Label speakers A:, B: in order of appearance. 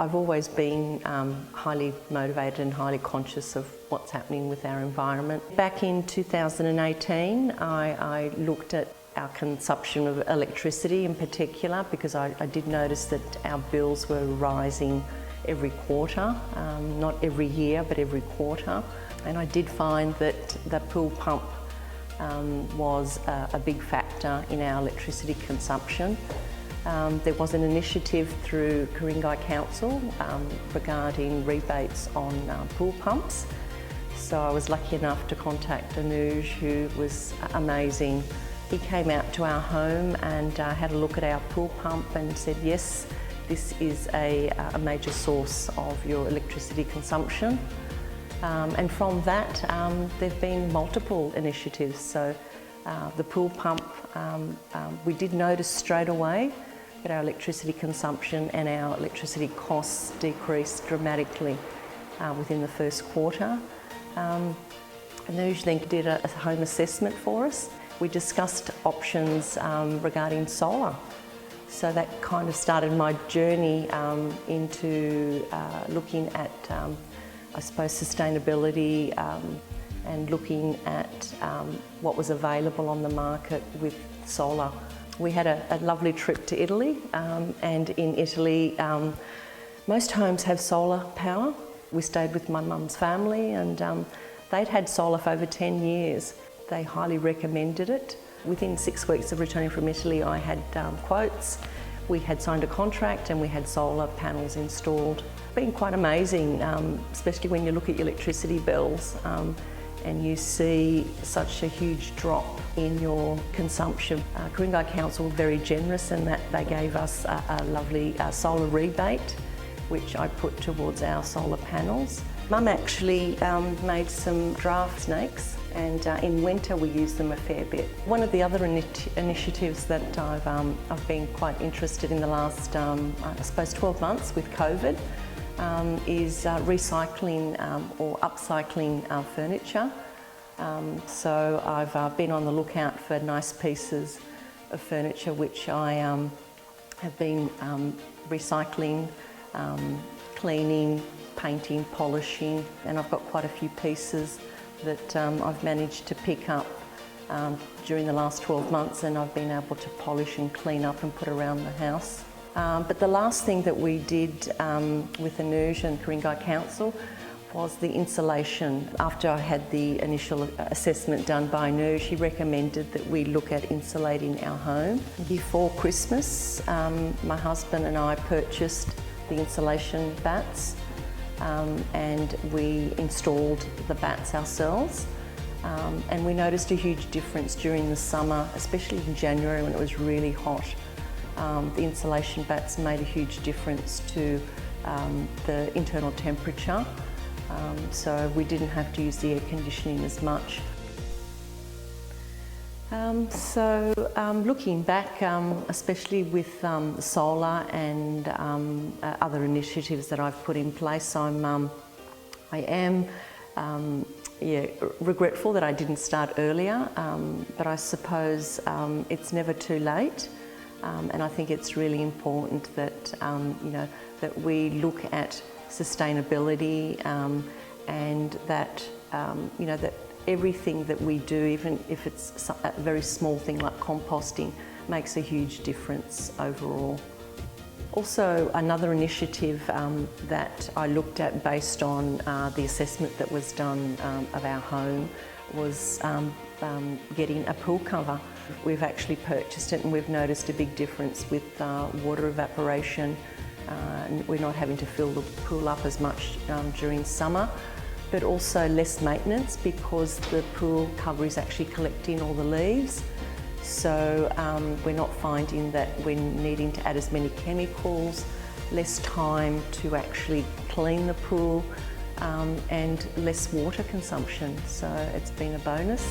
A: I've always been highly motivated and highly conscious of what's happening with our environment. Back in 2018, I looked at our consumption of electricity in particular, because I did notice that our bills were rising every quarter, not every year but every quarter. And I did find that the pool pump was a big factor in our electricity consumption. There was an initiative through Ku-ring-gai Council regarding rebates on pool pumps. So I was lucky enough to contact Anuj, who was amazing. He came out to our home and had a look at our pool pump and said, yes, this is a major source of your electricity consumption. And from that, there have been multiple initiatives. So the pool pump, we did notice straight away that our electricity consumption and our electricity costs decreased dramatically within the first quarter. Anuj then did a home assessment for us. We discussed options regarding solar. So that kind of started my journey into looking at, I suppose, sustainability and looking at what was available on the market with solar. We had a lovely trip to Italy, and in Italy most homes have solar power. We stayed with my mum's family, and they'd had solar for over 10 years. They highly recommended it. Within 6 weeks of returning from Italy, I had quotes. We had signed a contract and we had solar panels installed. It's been quite amazing, especially when you look at your electricity bills and you see such a huge drop in your consumption. Ku-ring-gai Council were very generous in that they gave us a lovely solar rebate, which I put towards our solar panels. Mum actually made some draft snakes, and in winter we use them a fair bit. One of the other initiatives that I've been quite interested in the last, I suppose, 12 months with COVID is recycling or upcycling our furniture. So I've been on the lookout for nice pieces of furniture which I have been recycling, cleaning, painting, polishing, and I've got quite a few pieces that I've managed to pick up during the last 12 months, and I've been able to polish and clean up and put around the house. But the last thing that we did with Anuj and Ku-ring-gai Council was the insulation. After I had the initial assessment done by Anuj, he recommended that we look at insulating our home. Before Christmas, my husband and I purchased the insulation bats, and we installed the bats ourselves. And we noticed a huge difference during the summer, especially in January when it was really hot. The insulation bats made a huge difference to the internal temperature, so we didn't have to use the air conditioning as much. Looking back, especially with solar and other initiatives that I've put in place, I am regretful that I didn't start earlier, but I suppose it's never too late. And I think it's really important that that we look at sustainability and that that everything that we do, even if it's a very small thing like composting, makes a huge difference overall. Also, another initiative that I looked at based on the assessment that was done of our home was getting a pool cover. We've actually purchased it and we've noticed a big difference with water evaporation. We're not having to fill the pool up as much during summer, but also less maintenance because the pool cover is actually collecting all the leaves. So we're not finding that we're needing to add as many chemicals, less time to actually clean the pool, and less water consumption. So it's been a bonus.